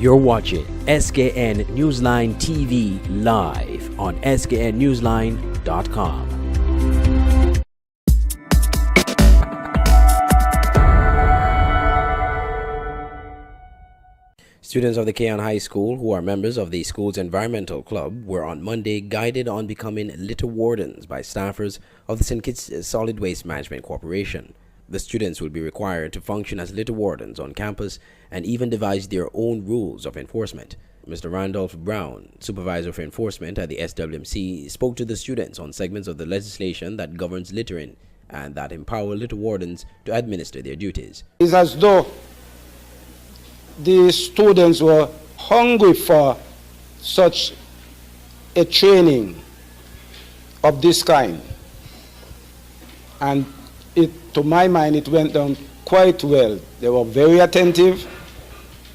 You're watching SKN Newsline TV live on sknnewsline.com. Students of the Keon High School who are members of the school's environmental club were on Monday guided on becoming litter wardens by staffers of the St. Kitts Solid Waste Management Corporation. The students will be required to function as litter wardens on campus and even devise their own rules of enforcement. Mr. Randolph Brown, supervisor for enforcement at the SWMC, spoke to the students on segments of the legislation that governs littering and that empower litter wardens to administer their duties. It's as though the students were hungry for such a training of this kind, and to my mind it went down quite well. They were very attentive,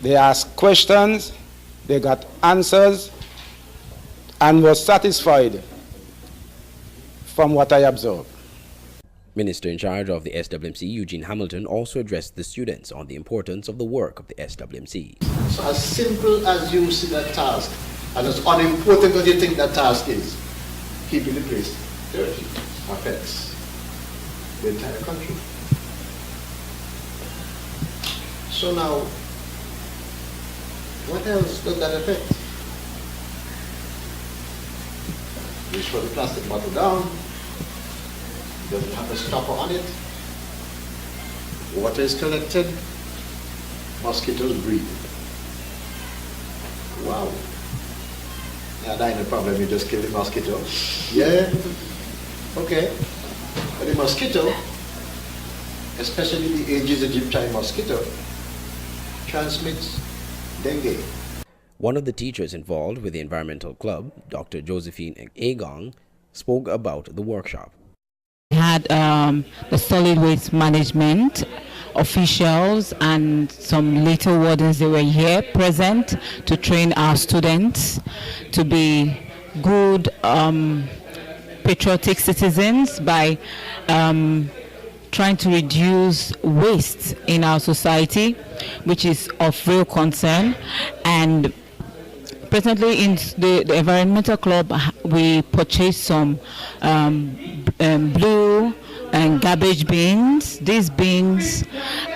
they asked questions, they got answers, and were satisfied from what I observed. Minister in charge of the SWMC, Eugene Hamilton, also addressed the students on the importance of the work of the SWMC. So as simple as you see that task, and as unimportant as you think that task is, keeping the place dirty affects the entire country. So now, what else does that affect? You throw the plastic bottle down, doesn't have a stopper on it. Water is collected, mosquitoes breed. Wow. Yeah, that ain't a problem, you just kill the mosquito. Yeah, okay. But the mosquito, especially the Aedes aegypti mosquito, transmits dengue. One of the teachers involved with the environmental club, Dr. Josephine Agong, spoke about the workshop. We had the solid waste management officials and some litter wardens. They were here present to train our students to be good patriotic citizens by trying to reduce waste in our society, which is of real concern. And presently in the environmental club, we purchased some blue and garbage bins. These bins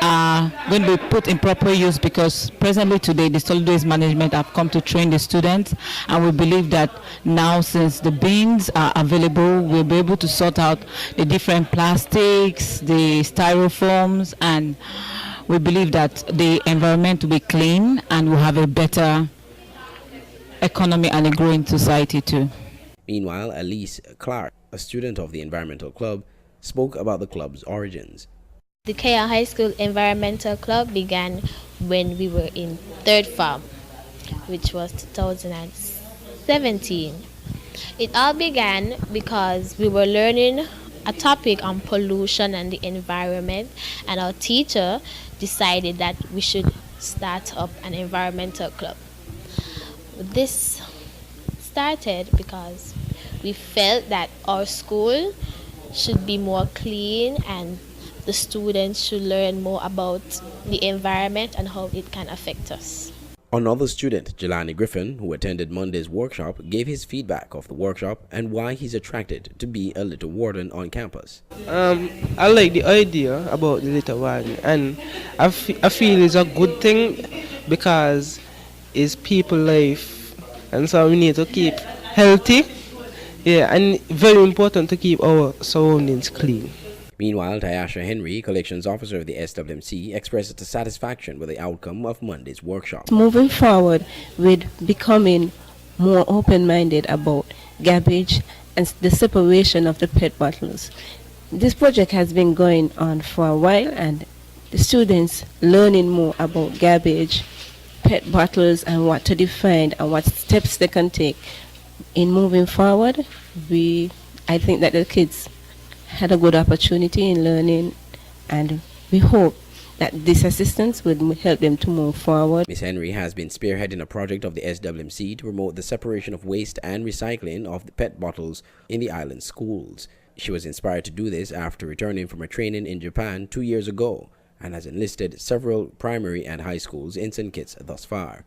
are going to be put in proper use because presently today the solid waste management have come to train the students, and we believe that now, since the bins are available, we'll be able to sort out the different plastics, the styrofoams, and we believe that the environment will be clean and we'll have a better economy and a growing society too. Meanwhile, Elise Clark, a student of the environmental club, spoke about the club's origins. The Keon High School Environmental Club began when we were in third form, which was 2017. It all began because we were learning a topic on pollution and the environment, and our teacher decided that we should start up an environmental club. This started because we felt that our school should be more clean and the students should learn more about the environment and how it can affect us. Another student, Jelani Griffin, who attended Monday's workshop, gave his feedback of the workshop and why he's attracted to be a litter warden on campus. I like the idea about the litter warden, and I feel it's a good thing because it's people life, and so we need to keep healthy. Yeah, and very important to keep our surroundings clean. Meanwhile, Tyasha Henry, collections officer of the SWMC, expressed satisfaction with the outcome of Monday's workshop. Moving forward with becoming more open-minded about garbage and the separation of the PET bottles. This project has been going on for a while, and the students learning more about garbage, PET bottles, and what to define and what steps they can take. In moving forward, I think that the kids had a good opportunity in learning, and we hope that this assistance would help them to move forward. Ms. Henry has been spearheading a project of the SWMC to promote the separation of waste and recycling of the PET bottles in the island schools. She was inspired to do this after returning from her training in Japan 2 years ago and has enlisted several primary and high schools in St. Kitts thus far.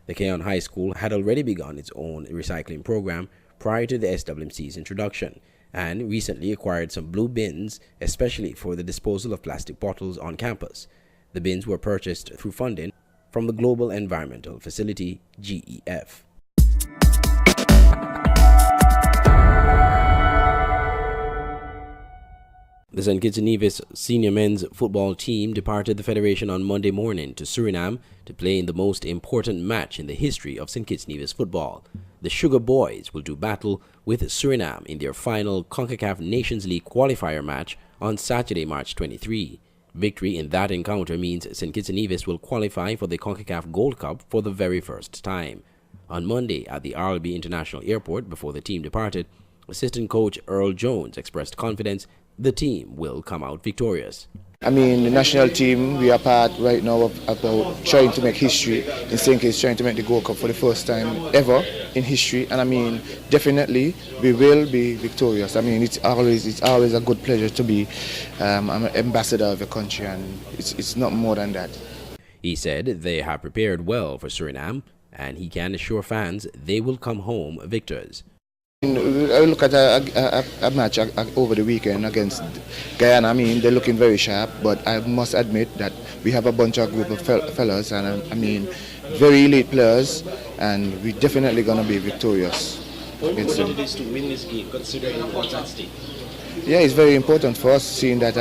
The Keon High School had already begun its own recycling program prior to the SWMC's introduction, and recently acquired some blue bins, especially for the disposal of plastic bottles on campus. The bins were purchased through funding from the Global Environmental Facility, GEF. The St. Kitts and Nevis senior men's football team departed the Federation on Monday morning to Suriname to play in the most important match in the history of St. Kitts and Nevis football. The Sugar Boys will do battle with Suriname in their final CONCACAF Nations League qualifier match on Saturday, March 23. Victory in that encounter means St. Kitts and Nevis will qualify for the CONCACAF Gold Cup for the very first time. On Monday at the RLB International Airport, before the team departed, assistant coach Earl Jones expressed confidence the team will come out victorious. I mean, the national team, we are part right now of about trying to make history. In St. Kitts, trying to make the Gold Cup for the first time ever in history. And I mean, definitely, we will be victorious. I mean, it's always a good pleasure to be an ambassador of a country, and it's not more than that. He said they have prepared well for Suriname, and he can assure fans they will come home victors. I look at a match over the weekend against Guyana. I mean, they're looking very sharp, but I must admit that we have a bunch of group of fellas, and I mean, very elite players, and we're definitely going to be victorious against them. How important it is to win this game, considering what's at stake? Yeah, it's very important for us, seeing that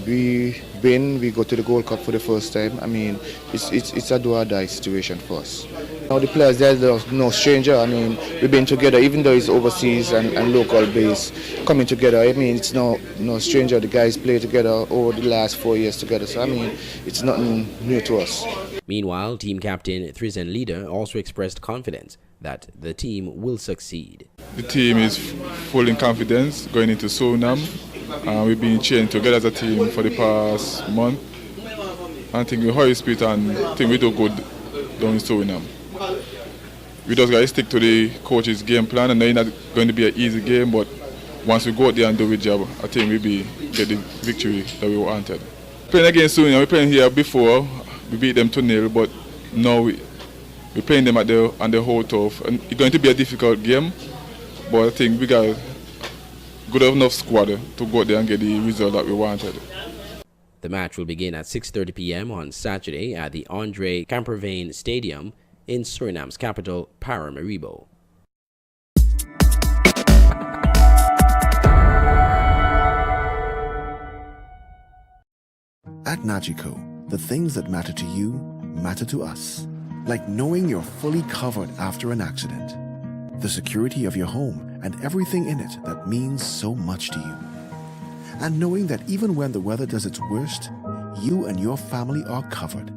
we win, we go to the Gold Cup for the first time. I mean, it's a do-or-die situation for us. Now the players, they're no stranger. I mean, we've been together, even though it's overseas and local base, coming together. I mean, it's no stranger. The guys play together over the last 4 years together. So, I mean, it's nothing new to us. Meanwhile, team captain Thrizen Leader also expressed confidence that the team will succeed. The team is full in confidence going into Suriname. We've been training together as a team for the past month. I think we high spirit and think we do good down in Suriname. We just got to stick to the coach's game plan, and it's not going to be an easy game, but once we go out there and do the job, I think we'll get the victory that we wanted. Playing against Suriname, we playing here before, we beat them 2-0, but now we're playing them on the whole turf, and it's going to be a difficult game, but I think we got a good enough squad to go out there and get the result that we wanted. The match will begin at 6:30 p.m. on Saturday at the Andre Campervane Stadium in Suriname's capital, Paramaribo. At Nagico, the things that matter to you matter to us. Like knowing you're fully covered after an accident. The security of your home and everything in it that means so much to you. And knowing that even when the weather does its worst, you and your family are covered.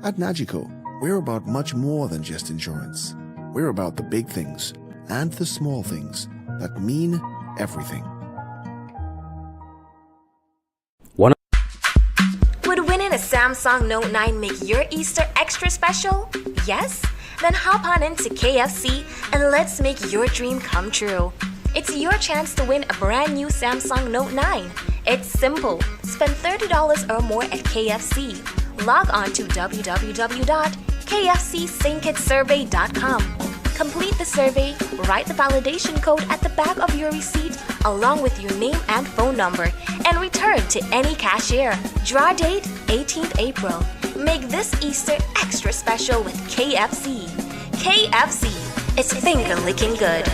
At Nagico, we're about much more than just insurance. We're about the big things and the small things that mean everything. Would winning a Samsung Note 9 make your Easter extra special? Yes? Then hop on into KFC and let's make your dream come true. It's your chance to win a brand new Samsung Note 9. It's simple. Spend $30 or more at KFC. Log on to www.kfcstkidssurvey.com. Complete the survey, write the validation code at the back of your receipt along with your name and phone number, and return to any cashier. Draw date 18th April. Make this Easter extra special with KFC. KFC, it's finger-licking good.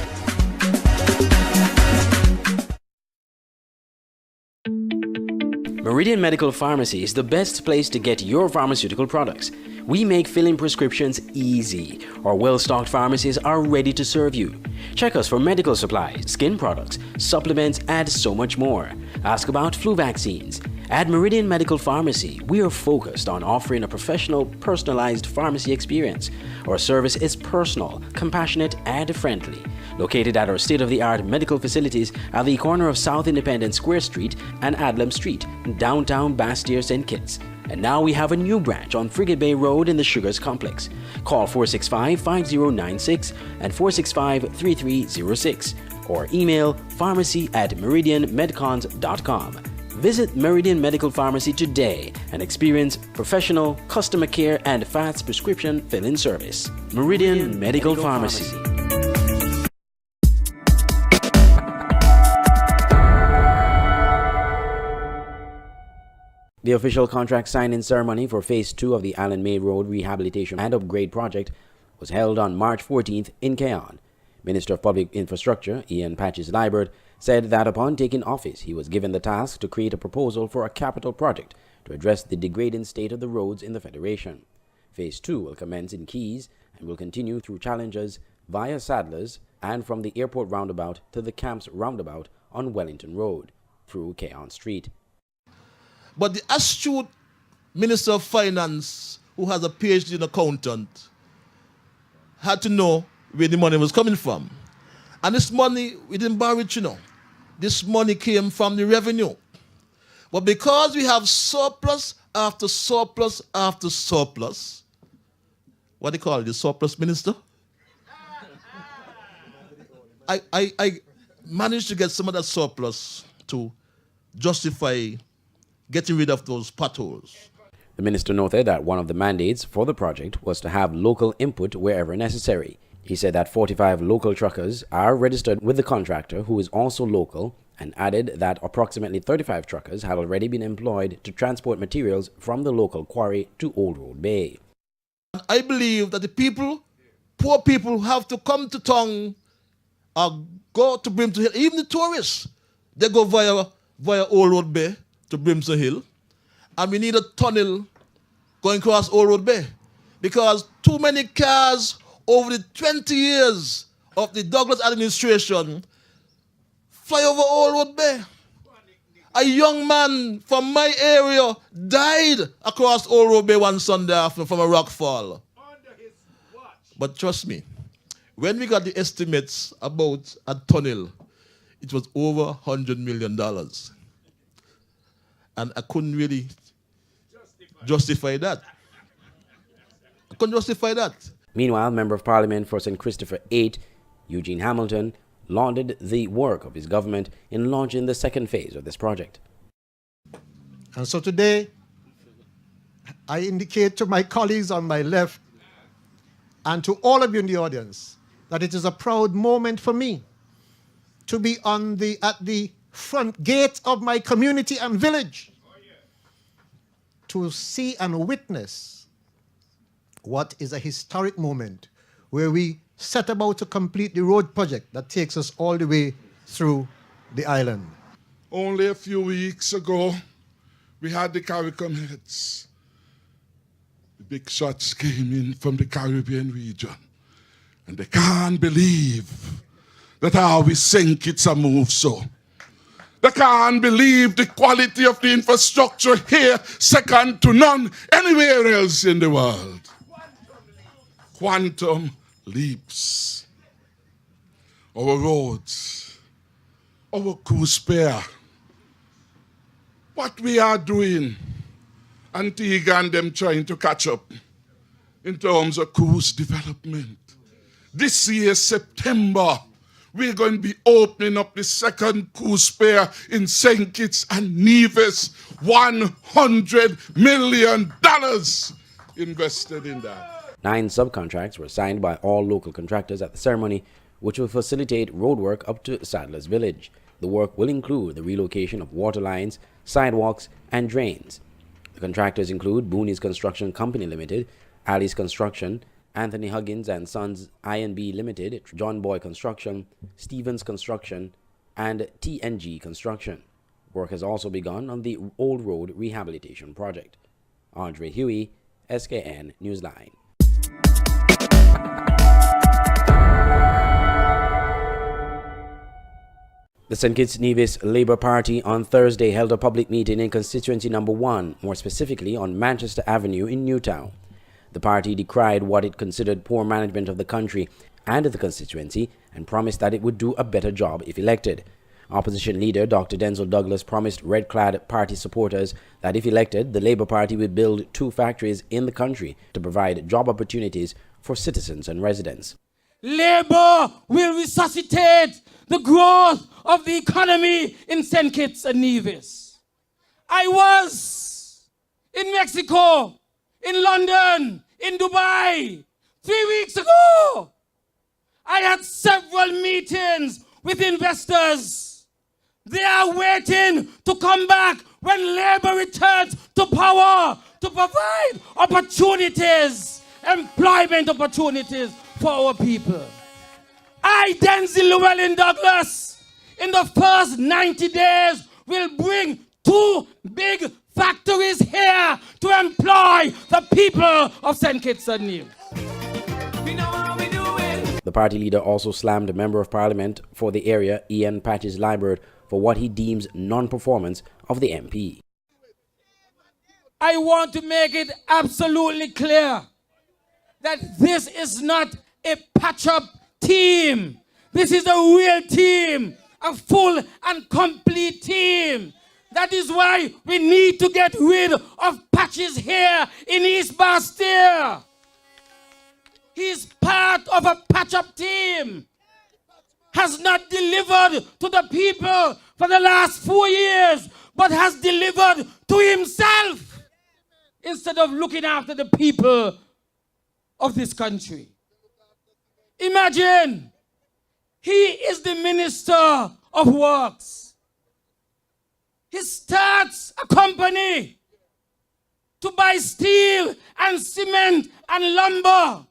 Meridian Medical Pharmacy is the best place to get your pharmaceutical products. We make filling prescriptions easy. Our well-stocked pharmacies are ready to serve you. Check us for medical supplies, skin products, supplements, and so much more. Ask about flu vaccines. At Meridian Medical Pharmacy, we are focused on offering a professional, personalized pharmacy experience. Our service is personal, compassionate, and friendly. Located at our state-of-the-art medical facilities at the corner of South Independence Square Street and Adlam Street, downtown Bastyr, St. Kitts. And now we have a new branch on Frigate Bay Road in the Sugars Complex. Call 465-5096 and 465-3306 or email pharmacy@meridianmedcons.com. Visit Meridian Medical Pharmacy today and experience professional customer care and fast prescription fill-in service. Meridian Medical Pharmacy. The official contract signing ceremony for Phase 2 of the Allen May Road Rehabilitation and Upgrade Project was held on March 14th in Keon. Minister of Public Infrastructure, Ian Patches-Libert, said that upon taking office, he was given the task to create a proposal for a capital project to address the degrading state of the roads in the Federation. Phase 2 will commence in Keys and will continue through Challengers via Sadlers and from the airport roundabout to the Camps roundabout on Wellington Road through Keon Street. But the astute Minister of Finance, who has a PhD in accountant, had to know where the money was coming from. And this money, we didn't borrow it, This money came from the revenue. But because we have surplus after surplus after surplus, what do you call it, the surplus minister? I managed to get some of that surplus to justify getting rid of those potholes. The minister noted that one of the mandates for the project was to have local input wherever necessary. He said that 45 local truckers are registered with the contractor, who is also local, and added that approximately 35 truckers had already been employed to transport materials from the local quarry to Old Road Bay. I believe that the people, poor people who have to come to town or go to Brimson Hill, even the tourists, they go via Old Road Bay to Brimson Hill, and we need a tunnel going across Old Road Bay because too many cars over the 20 years of the Douglas administration fly over Old Road Bay. A young man from my area died across Old Road Bay one Sunday afternoon from a rock fall. But trust me, when we got the estimates about a tunnel, it was over $100 million. And I couldn't really justify that. I couldn't justify that. Meanwhile, Member of Parliament for St. Christopher 8, Eugene Hamilton, lauded the work of his government in launching the second phase of this project. And so today, I indicate to my colleagues on my left and to all of you in the audience that it is a proud moment for me to be at the front gate of my community and village to see and witness what is a historic moment where we set about to complete the road project that takes us all the way through the island. Only a few weeks ago, we had the CARICOM heads. The big shots came in from the Caribbean region, and they can't believe that how we St. Kitts a move so. They can't believe the quality of the infrastructure here, second to none anywhere else in the world. Quantum leaps. Our roads, our crew spare. What we are doing, Antigua and them trying to catch up in terms of cruise development. This year, September, we're going to be opening up the second cruise spare in St. Kitts and Nevis. $100 million invested in that. 9 subcontracts were signed by all local contractors at the ceremony, which will facilitate roadwork up to Sadler's Village. The work will include the relocation of water lines, sidewalks, and drains. The contractors include Booney's Construction Company Limited, Ali's Construction, Anthony Huggins and Sons I&B Limited, John Boy Construction, Stevens Construction, and TNG Construction. Work has also begun on the Old Road Rehabilitation Project. Andre Huey, SKN Newsline. The St. Kitts Nevis Labour Party on Thursday held a public meeting in constituency number 1, more specifically on Manchester Avenue in Newtown. The party decried what it considered poor management of the country and the constituency and promised that it would do a better job if elected. Opposition leader Dr. Denzel Douglas promised red-clad party supporters that if elected, the Labour Party would build 2 factories in the country to provide job opportunities for citizens and residents. Labour will resuscitate the growth of the economy in St. Kitts and Nevis. I was in Mexico, in London, in Dubai 3 weeks ago. I had several meetings with investors. They are waiting to come back when Labour returns to power to provide opportunities, employment opportunities for our people. I, Denzel Llewellyn Douglas, in the first 90 days will bring 2 big factories here to employ the people of St. Kitts and Nevis. The party leader also slammed a member of parliament for the area, Ian Patches Liburd, for what he deems non-performance of the MP. I want to make it absolutely clear that this is not a patch-up team. This is a real team, a full and complete team. That is why we need to get rid of Patches here in East Bastille. He's part of a patch-up team. Has not delivered to the people for the last 4 years, but has delivered to himself instead of looking after the people of this country. Imagine, he is the Minister of Works. He starts a company to buy steel and cement and lumber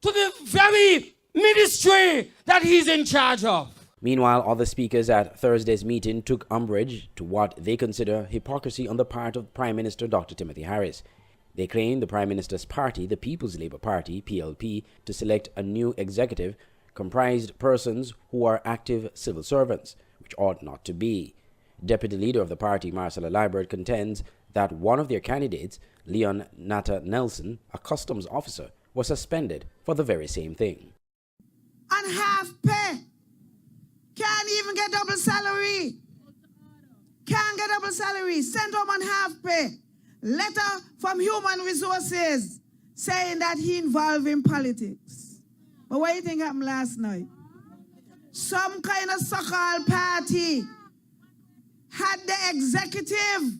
to the very ministry that he's in charge of. Meanwhile, other speakers at Thursday's meeting took umbrage to what they consider hypocrisy on the part of Prime Minister Dr. Timothy Harris. They claim the Prime Minister's party, the People's Labour Party, PLP, to select a new executive comprised persons who are active civil servants, which ought not to be. Deputy leader of the party, Marcella Liburd, contends that one of their candidates, Leon Nata Nelson, a customs officer, was suspended for the very same thing. And half pay. Can't even get double salary. Can't get double salary. Sent home on half pay. Letter from Human Resources saying that he involved in politics. But what do you think happened last night? Some kind of so-called party had the executive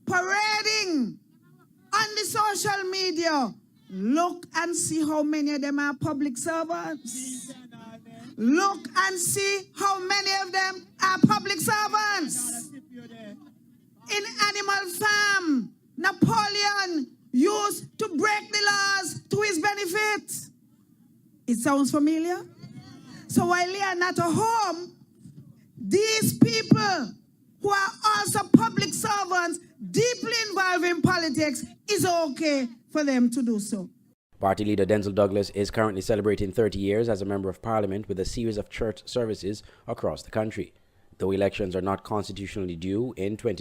parading on the social media. Look and see how many of them are public servants. Look and see how many of them are public servants. In Animal Farm, Napoleon used to break the laws to his benefit. It sounds familiar? So while they are not at home, these people who are also public servants, deeply involved in politics, is okay for them to do so. Party leader Denzel Douglas is currently celebrating 30 years as a member of parliament with a series of church services across the country. Though elections are not constitutionally due until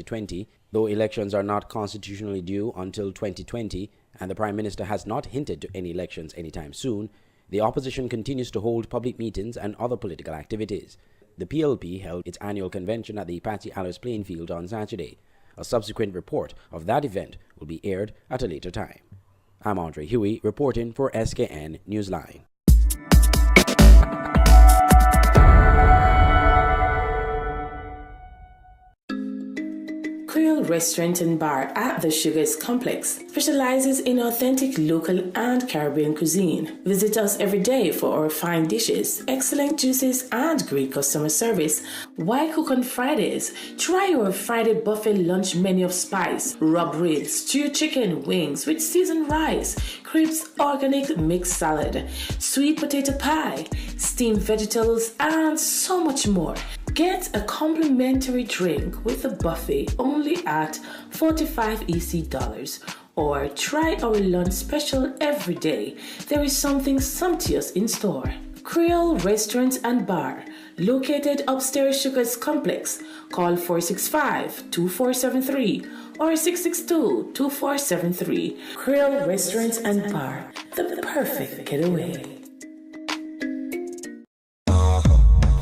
2020, and the Prime Minister has not hinted to any elections anytime soon, the opposition continues to hold public meetings and other political activities. The PLP held its annual convention at the Patsy Allers playing field on Saturday. A subsequent report of that event will be aired at a later time. I'm Andre Huey reporting for SKN Newsline. Creole Restaurant and Bar at the Sugars Complex specializes in authentic local and Caribbean cuisine. Visit us every day for our fine dishes, excellent juices, and great customer service. Why cook on Fridays? Try our Friday buffet lunch menu of spice, rub ribs, stewed chicken, wings with seasoned rice, crepes, organic mixed salad, sweet potato pie, steamed vegetables, and so much more. Get a complimentary drink with the buffet only at $45 EC, or try our lunch special every day. There is something sumptuous in store. Creole Restaurant and Bar, located upstairs Sugars Complex. Call 465-2473 or 662-2473. Creole Restaurant and Bar, the perfect getaway.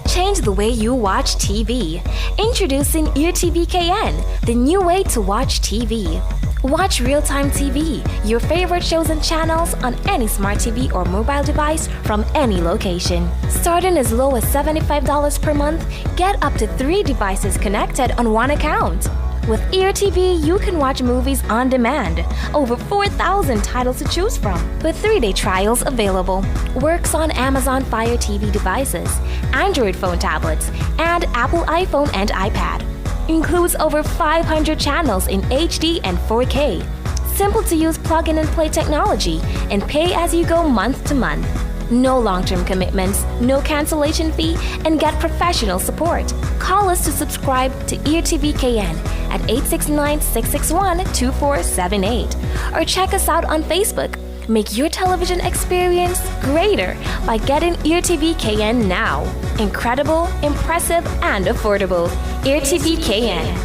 Change the way you watch TV. Introducing EarTV KN, the new way to watch TV. Watch real-time TV, your favorite shows and channels on any smart TV or mobile device from any location. Starting as low as $75 per month, get up to 3 devices connected on one account. With Ear TV, you can watch movies on demand. Over 4,000 titles to choose from, with 3-day trials available. Works on Amazon Fire TV devices, Android phone tablets, and Apple iPhone and iPad. Includes over 500 channels in HD and 4K. Simple to use plug-in and play technology, and pay as you go month to month. No long-term commitments, no cancellation fee, and get professional support. Call us to subscribe to Ear TV KN at 869-661-2478 or check us out on Facebook. Make your television experience greater by getting Ear TV KN now. Incredible, impressive, and affordable. Ear TV KN.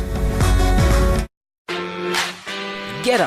Get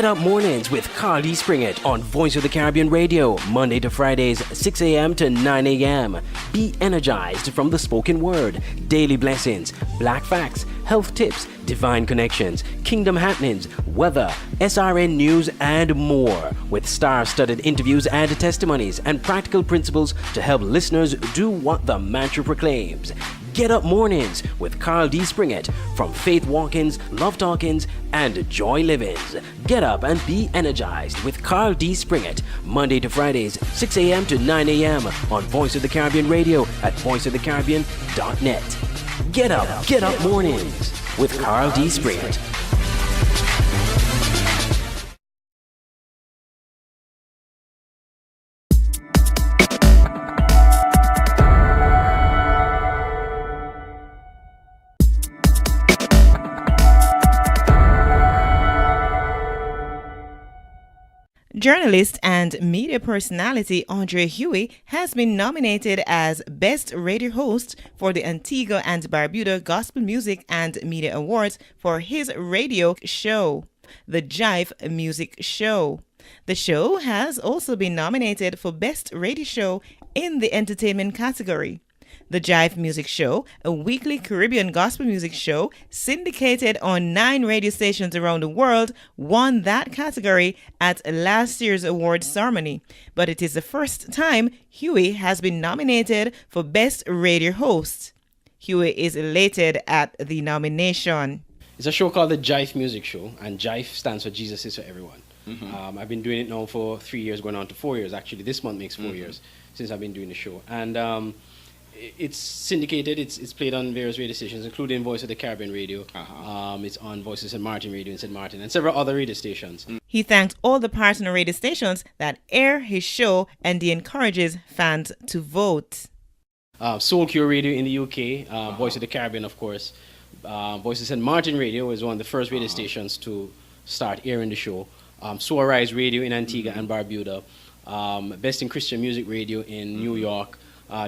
up mornings with Carl D. Springett on Voice of the Caribbean Radio, Monday to Fridays, 6 a.m. to 9 a.m. Be energized from the spoken word, daily blessings, black facts, health tips, divine connections, kingdom happenings, weather, SRN news, and more, with star-studded interviews and testimonies and practical principles to help listeners do what the mantra proclaims. Get Up Mornings with Carl D. Springett from Faith Walkins, Love Talkins, and Joy Livings. Get up and be energized with Carl D. Springett, Monday to Fridays, 6 a.m. to 9 a.m. on Voice of the Caribbean Radio at voiceofthecaribbean.net. Get up mornings with Carl D. Springett. Journalist and media personality Andre Huey has been nominated as Best Radio Host for the Antigua and Barbuda Gospel Music and Media Awards for his radio show, The Jive Music Show. The show has also been nominated for Best Radio Show in the Entertainment category. The Jive Music Show, a weekly Caribbean gospel music show syndicated on 9 radio stations around the world, won that category at last year's award ceremony. But it is the first time Huey has been nominated for Best Radio Host. Huey is elated at the nomination. It's a show called The Jive Music Show, and Jive stands for Jesus is for Everyone. Mm-hmm. I've been doing it now for 3 years, going on to 4 years. Actually, this month makes 4 years since I've been doing the show. And it's syndicated. It's played on various radio stations, including Voice of the Caribbean Radio. It's on Voice of St. Martin Radio in St. Martin and several other radio stations. He thanked all the partner radio stations that air his show, and he encourages fans to vote. Soul Cure Radio in the UK, Voice of the Caribbean, of course. Voice of St. Martin Radio was one of the first radio stations to start airing the show. Soul Rise Radio in Antigua and Barbuda. Best in Christian Music Radio in New York.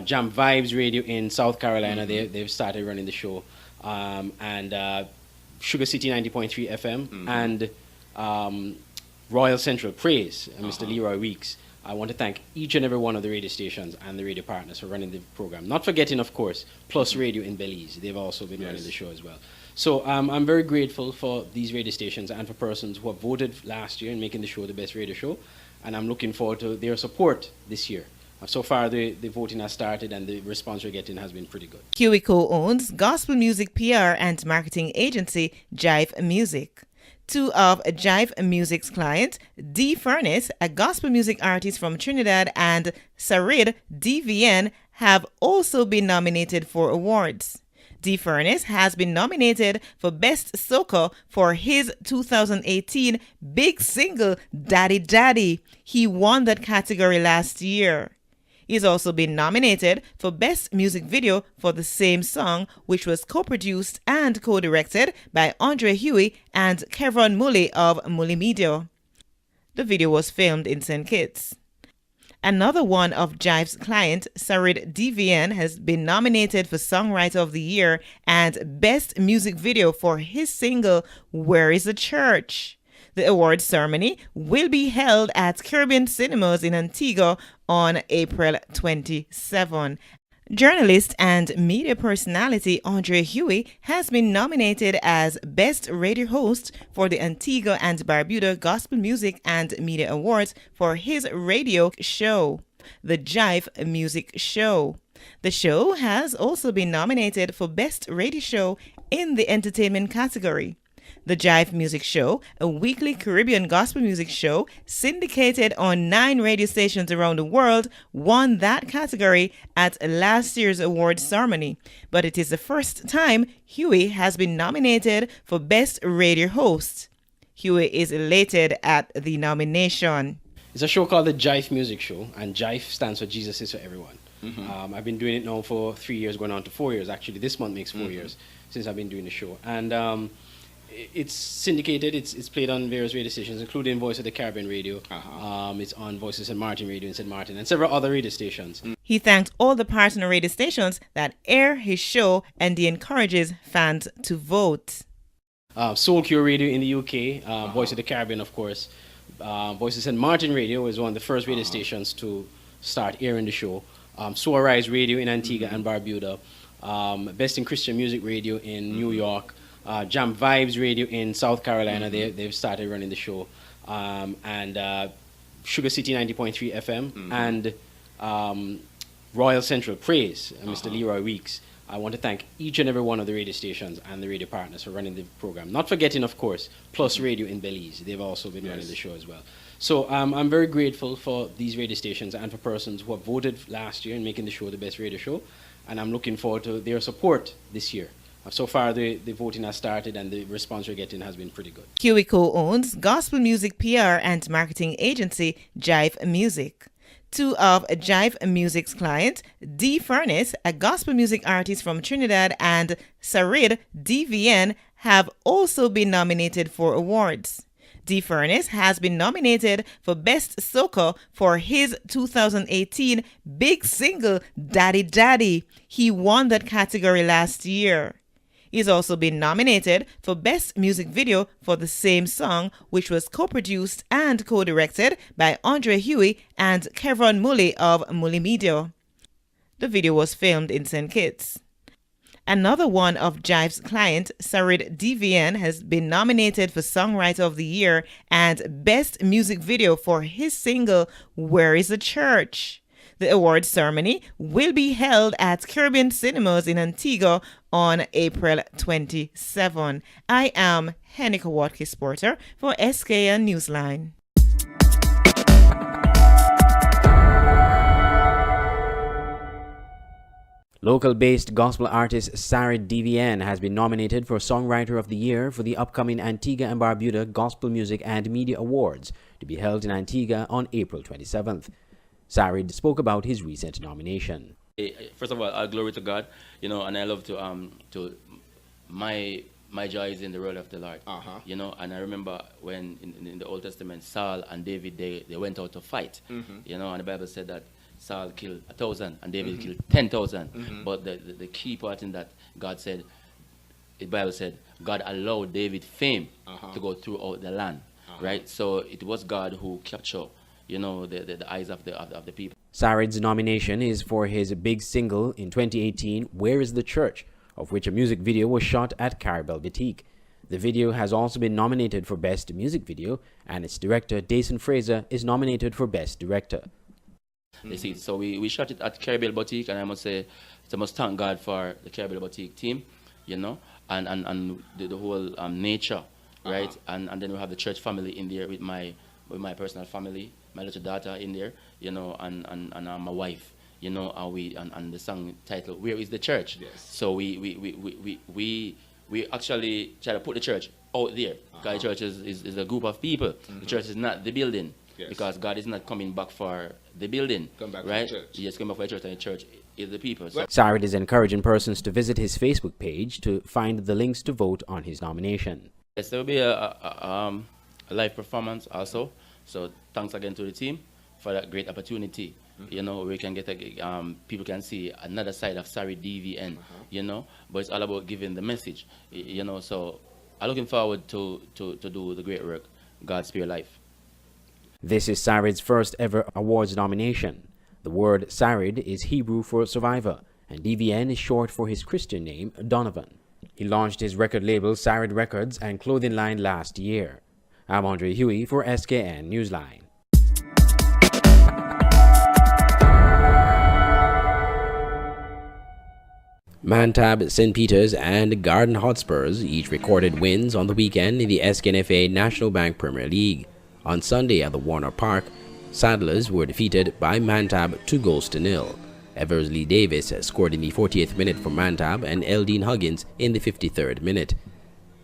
Jam Vibes Radio in South Carolina, they've started running the show, and Sugar City 90.3 FM, and Royal Central Praise, Mr. Leroy Weeks. I want to thank each and every one of the radio stations and the radio partners for running the program. Not forgetting, of course, Plus Radio in Belize. They've also been running the show as well. So I'm very grateful for these radio stations and for persons who have voted last year in making the show the best radio show, and I'm looking forward to their support this year. So far, the voting has started, and the response we're getting has been pretty good. Huey co-owns gospel music PR and marketing agency Jive Music. Two of Jive Music's clients, D. Furnace, a gospel music artist from Trinidad, and Sarid DVN, have also been nominated for awards. D. Furnace has been nominated for Best Soca for his 2018 big single, Daddy Daddy. He won that category last year. He's also been nominated for Best Music Video for the same song, which was co-produced and co-directed by Andre Huey and Kevron Mully of Mully Media. The video was filmed in St. Kitts. Another one of Jive's clients, Sarid DVN, has been nominated for Songwriter of the Year and Best Music Video for his single, Where is the Church? The awards ceremony will be held at Caribbean Cinemas in Antigua on April 27. Journalist and media personality Andre Huey has been nominated as Best Radio Host for the Antigua and Barbuda Gospel Music and Media Awards for his radio show, The Jive Music Show. The show has also been nominated for Best Radio Show in the Entertainment category. The Jive Music Show, a weekly Caribbean gospel music show syndicated on 9 radio stations around the world, won that category at last year's awards ceremony. But it is the first time Huey has been nominated for Best Radio Host. Huey is elated at the nomination. It's a show called the Jive Music Show, and Jive stands for Jesus is for Everyone. I've been doing it now for 3 years, going on to 4 years. Actually, this month makes 4 years since I've been doing the show. And it's syndicated. It's played on various radio stations, including Voice of the Caribbean Radio. It's on Voice of St. Martin Radio in St. Martin, and several other radio stations. He thanked all the partner radio stations that air his show, and he encourages fans to vote. Soul Cure Radio in the UK, Voice of the Caribbean, of course. Voice of St. Martin Radio was one of the first radio stations to start airing the show. Soul Rise Radio in Antigua and Barbuda. Best in Christian Music Radio in New York. Jam Vibes Radio in South Carolina, they've started running the show. And Sugar City 90.3 FM and Royal Central Praise, Mr. Leroy Weeks. I want to thank each and every one of the radio stations and the radio partners for running the program. Not forgetting, of course, Plus Radio in Belize. They've also been running the show as well. So I'm very grateful for these radio stations and for persons who have voted last year in making the show the best radio show. And I'm looking forward to their support this year. So far, the voting has started and the response we're getting has been pretty good. Huey co-owns gospel music PR and marketing agency Jive Music. 2 of Jive Music's clients, D Furnace, a gospel music artist from Trinidad, and Sarid DVN, have also been nominated for awards. D Furnace has been nominated for Best Soca for his 2018 big single, Daddy Daddy. He won that category last year. He's also been nominated for Best Music Video for the same song, which was co-produced and co-directed by Andre Huey and Kevin Mully of Mully Media. The video was filmed in St. Kitts. Another one of Jive's clients, Sarid DVN, has been nominated for Songwriter of the Year and Best Music Video for his single, Where is the Church? The awards ceremony will be held at Caribbean Cinemas in Antigua on April 27. I am Henika Watkins Porter for SKN Newsline. Local-based gospel artist Sarid DVN has been nominated for Songwriter of the Year for the upcoming Antigua and Barbuda Gospel Music and Media Awards to be held in Antigua on April 27th. Sarid spoke about his recent nomination. First of all, all glory to God, and I love to my joy is in the role of the Lord, and I remember when in the Old Testament, Saul and David, they went out to fight, and the Bible said that Saul killed 1,000 and David killed 10,000, but the key part in that, God said, the Bible said, God allowed David fame to go throughout the land, right? So it was God who captured the eyes of the people. Sarid's nomination is for his big single in 2018, Where is the Church?, of which a music video was shot at Caribel Boutique. The video has also been nominated for Best Music Video, and its director, Dason Fraser, is nominated for Best Director. You see, so we shot it at Caribel Boutique, and I must say, I must thank God for the Caribel Boutique team, and the whole nature, right? And then we have the church family in there with my personal family, my little daughter in there, and my wife, and the song title, Where is the Church? Yes. So we actually try to put the church out there. Because the church is a group of people. The church is not the building. Yes. Because God is not coming back for the building. Come back right? For the church. Yes, come back for the church, and the church is the people. So Sarid is encouraging persons to visit his Facebook page to find the links to vote on his nomination. Yes, there will be a live performance also. So thanks again to the team for that great opportunity. We can get people can see another side of Sarid DVN. But it's all about giving the message. So I'm looking forward to do the great work. God spare life. This is Sarid's first ever awards nomination. The word Sarid is Hebrew for survivor, and DVN is short for his Christian name, Donovan. He launched his record label Sarid Records and clothing line last year. I'm Andre Huey for SKN Newsline. Mantab, St. Peter's and Garden Hotspurs each recorded wins on the weekend in the SKNFA National Bank Premier League. On Sunday at the Warner Park, Saddlers were defeated by Mantab 2-0. Eversley Davis scored in the 40th minute for Mantab and Eldine Huggins in the 53rd minute.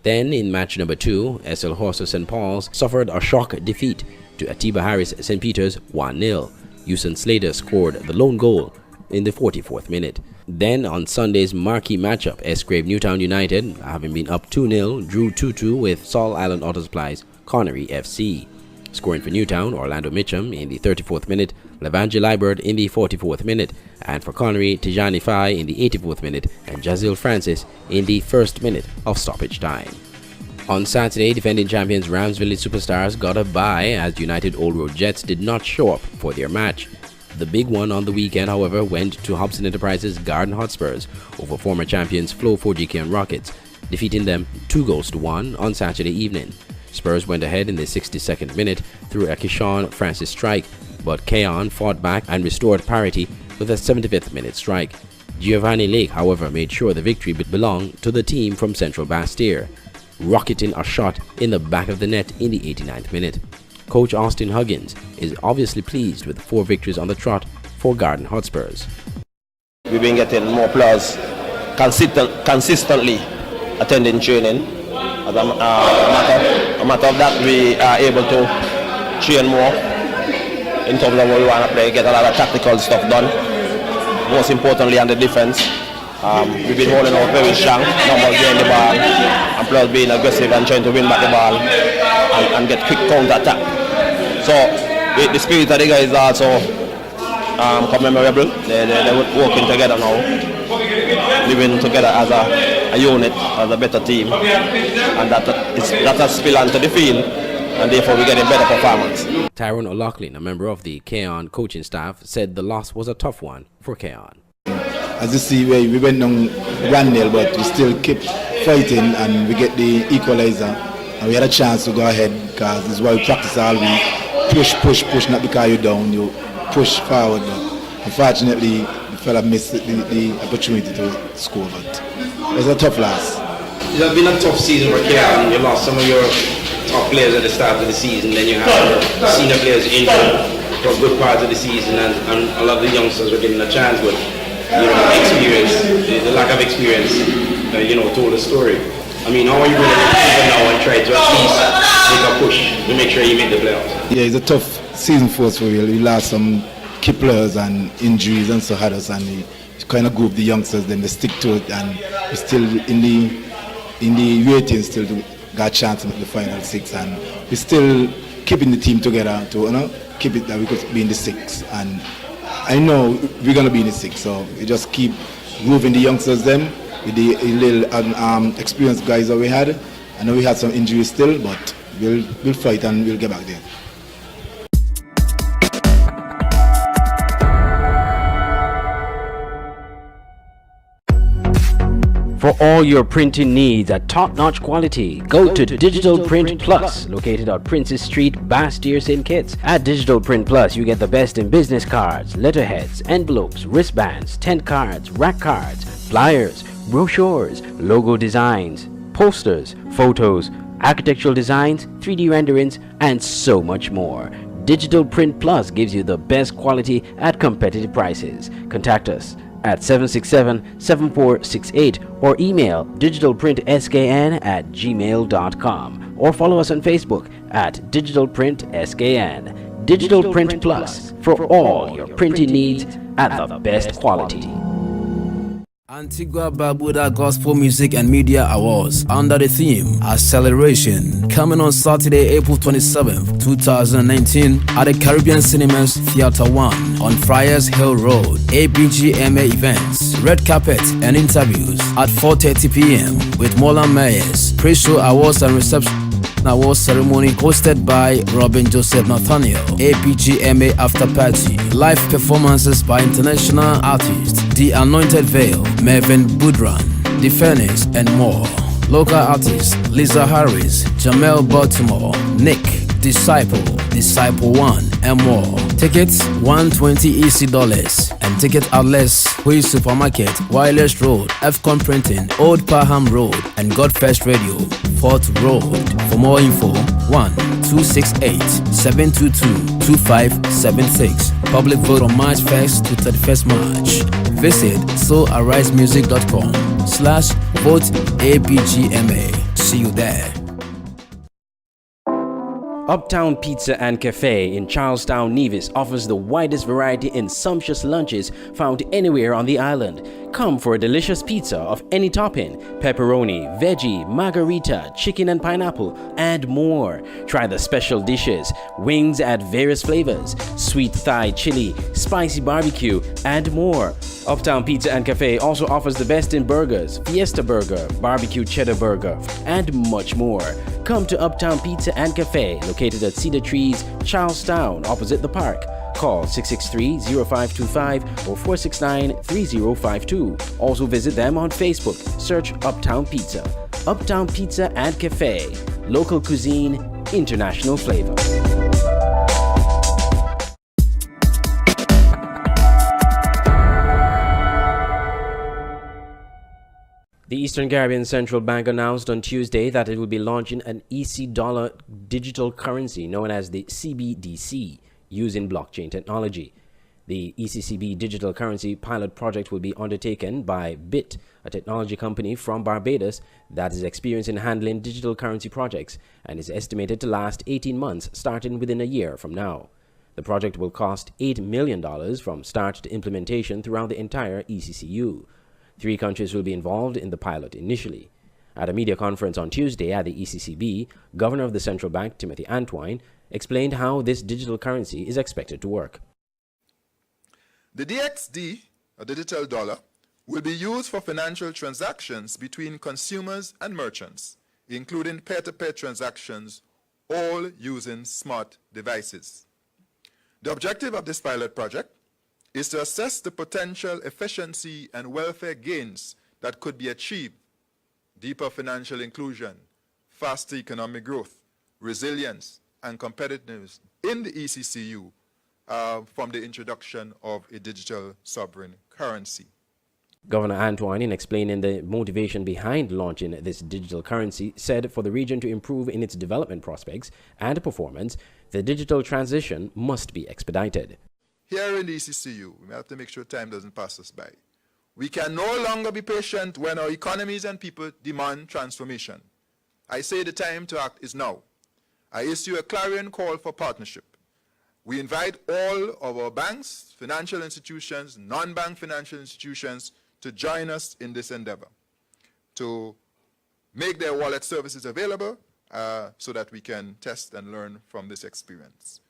Then in match number 2, SL Horser St. Paul's suffered a shock defeat to Atiba Harris St. Peter's 1-0. Houston Slater scored the lone goal in the 44th minute. Then on Sunday's marquee matchup, Esgrave Newtown United, having been up 2-0, drew 2-2 with Saul Island Auto Supply's Connery FC. Scoring for Newtown, Orlando Mitchum in the 34th minute, Levangel Libert in the 44th minute, and for Connery, Tijani Fai in the 84th minute, and Jazil Francis in the 1st minute of stoppage time. On Saturday, defending champions Rams Village Superstars got a bye as United Old Road Jets did not show up for their match. The big one on the weekend, however, went to Hobson Enterprises Garden Hotspurs over former champions Flow 4GK and Rockets, defeating them 2-1 on Saturday evening. Spurs went ahead in the 62nd minute through a Kishon Francis strike, but Keon fought back and restored parity with a 75th minute strike. Giovanni Lake, however, made sure the victory belonged to the team from Central Bastyr, rocketing a shot in the back of the net in the 89th minute. Coach Austin Huggins is obviously pleased with 4 victories on the trot for Garden Hotspurs. We've been getting more players consistently attending training. As a matter of that, we are able to train more in terms of what we want to play, get a lot of tactical stuff done. Most importantly on the defense, we've been holding out very strong, not getting the ball, and plus being aggressive and trying to win back the ball and get quick counter-attack. So the spirit of the guys is also commemorable. They're working together now, living together as a unit, as a better team, and that has spilled onto the field, and therefore we're getting better performance. Tyrone O'Loughlin, a member of the Keon coaching staff, said the loss was a tough one for Keon. As you see, we went down 1-0, but we still kept fighting and we get the equalizer. And we had a chance to go ahead because this is why we practice all week. Push, not because you're down, you push forward. But unfortunately, the fella missed the opportunity to score, but it was a tough loss. It has been a tough season for Keon. You lost some of your top players at the start of the season, then you have senior players injured for good parts of the season, and a lot of the youngsters were getting a chance, but experience, the lack of experience, told the story. I mean, how are you going to recover now and try to at least make a push to make sure you make the playoffs? Yeah, it's a tough season for us for real. We lost some key players and injuries and so had us, and we kind of group the youngsters, then they stick to it, and we're still in the ratings still got a chance to make the final 6, and we're still keeping the team together to keep it that we could be in the 6, and I know we're going to be in the 6, so we just keep moving the youngsters them with the little experienced guys that we had. I know we had some injuries still, but we'll fight and we'll get back there. For all your printing needs at top-notch quality, go to Digital Print Plus, located on Princess Street, Bastyr, St. Kitts. At Digital Print Plus, you get the best in business cards, letterheads, envelopes, wristbands, tent cards, rack cards, flyers, brochures, logo designs, posters, photos, architectural designs, 3D renderings, and so much more. Digital Print Plus gives you the best quality at competitive prices. Contact us at 767-7468 or email digitalprintskn@gmail.com or follow us on Facebook at digitalprintskn. Digital Print Plus for all your printing needs at the best quality. Antigua Barbuda Gospel Music and Media Awards under the theme Acceleration, coming on Saturday, April 27th, 2019 at the Caribbean Cinemas Theatre 1 on Friars Hill Road. ABGMA events, red carpet and interviews at 4:30 p.m. with Molan Mayers, pre-show awards and reception awards ceremony hosted by Robin Joseph Nathaniel, APGMA after party, live performances by international artists The Anointed Veil, Mervyn Budran, The Furnace, and more. Local artists Lisa Harris, Jamel Baltimore, Nick, Disciple 1, and more. Tickets $120 EC and ticket outlets Hui Supermarket, Wireless Road, FCON Printing, Old Parham Road and Godfest Radio, Fort Road. For more info, 1-268-722-2576. Public vote on March 1st to 31st March. Visit soularisemusic.com/vote-APGMA. See you there. Uptown Pizza and Cafe in Charlestown, Nevis offers the widest variety in sumptuous lunches found anywhere on the island. Come for a delicious pizza of any topping: pepperoni, veggie, margarita, chicken and pineapple, and more. Try the special dishes: wings at various flavors, sweet Thai chili, spicy barbecue, and more. Uptown Pizza and Cafe also offers the best in burgers: Fiesta Burger, Barbecue Cheddar Burger, and much more. Come to Uptown Pizza and Cafe, located at Cedar Trees, Charlestown, opposite the park. Call 663-0525 or 469-3052. Also visit them on Facebook. Search Uptown Pizza. Uptown Pizza and Cafe. Local cuisine, international flavor. The Eastern Caribbean Central Bank announced on Tuesday that it will be launching an EC dollar digital currency known as the CBDC, using blockchain technology. The ECCB digital currency pilot project will be undertaken by BIT, a technology company from Barbados that is experienced in handling digital currency projects and is estimated to last 18 months, starting within a year from now. The project will cost $8 million from start to implementation throughout the entire ECCU. 3 countries will be involved in the pilot initially. At a media conference on Tuesday at the ECCB, Governor of the Central Bank, Timothy Antwine, explained how this digital currency is expected to work. The DXD, a digital dollar, will be used for financial transactions between consumers and merchants, including peer-to-peer transactions, all using smart devices. The objective of this pilot project is to assess the potential efficiency and welfare gains that could be achieved: deeper financial inclusion, faster economic growth, resilience, and competitiveness in the ECCU from the introduction of a digital sovereign currency. Governor Antwine, in explaining the motivation behind launching this digital currency, said for the region to improve in its development prospects and performance, the digital transition must be expedited. Here in the ECCU, we have to make sure time doesn't pass us by. We can no longer be patient when our economies and people demand transformation. I say the time to act is now. I issue a clarion call for partnership. We invite all of our banks, financial institutions, non-bank financial institutions to join us in this endeavor, to make their wallet services available so that we can test and learn from this experience.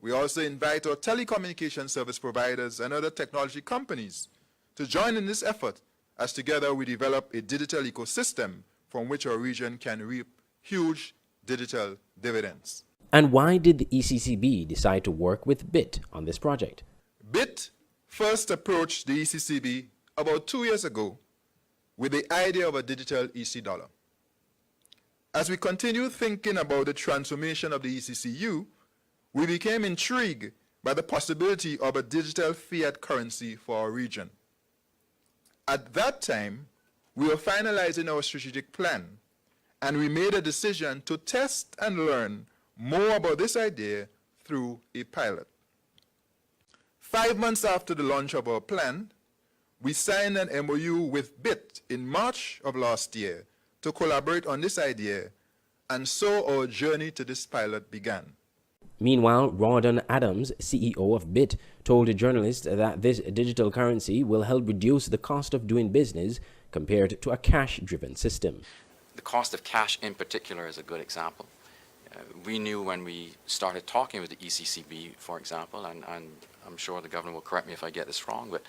We also invite our telecommunication service providers and other technology companies to join in this effort, as together we develop a digital ecosystem from which our region can reap huge digital dividends. And why did the ECCB decide to work with BIT on this project? BIT first approached the ECCB about 2 years ago with the idea of a digital EC dollar. As we continued thinking about the transformation of the ECCU, we became intrigued by the possibility of a digital fiat currency for our region. At that time, we were finalizing our strategic plan, and we made a decision to test and learn more about this idea through a pilot. 5 months after the launch of our plan, we signed an MOU with BIT in March of last year to collaborate on this idea, and so our journey to this pilot began. Meanwhile, Rawdon Adams, CEO of BIT, told journalists that this digital currency will help reduce the cost of doing business compared to a cash-driven system. The cost of cash in particular is a good example. We knew when we started talking with the ECCB, for example, and I'm sure the governor will correct me if I get this wrong, but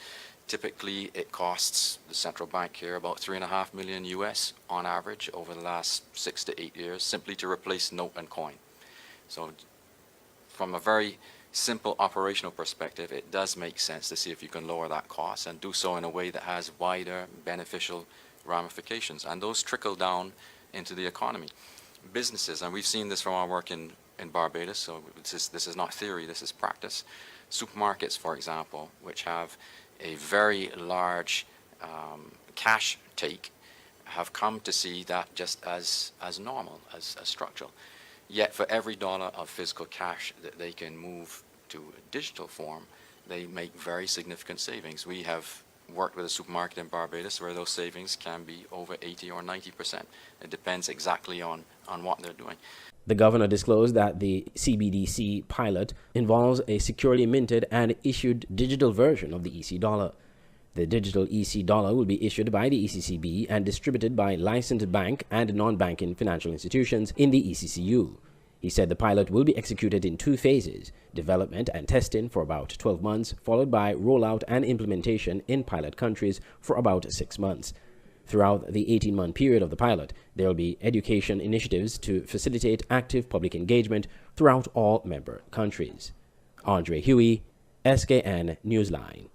typically it costs the central bank here about $3.5 million US on average over the last 6 to 8 years simply to replace note and coin. So from a very simple operational perspective, it does make sense to see if you can lower that cost and do so in a way that has wider beneficial ramifications, and those trickle down into the economy. Businesses, and we've seen this from our work in in Barbados, so this is not theory, this is practice. Supermarkets, for example, which have a very large cash take, have come to see that just as normal, as structural. Yet for every dollar of physical cash that they can move to a digital form, they make very significant savings. We have worked with a supermarket in Barbados where those savings can be over 80 or 90%. It depends exactly on what they're doing. The governor disclosed that the CBDC pilot involves a securely minted and issued digital version of the EC dollar. The digital EC dollar will be issued by the ECCB and distributed by licensed bank and non-banking financial institutions in the ECCU. He said the pilot will be executed in 2 phases, development and testing for about 12 months, followed by rollout and implementation in pilot countries for about 6 months. Throughout the 18-month period of the pilot, there will be education initiatives to facilitate active public engagement throughout all member countries. Andre Huey, SKN Newsline.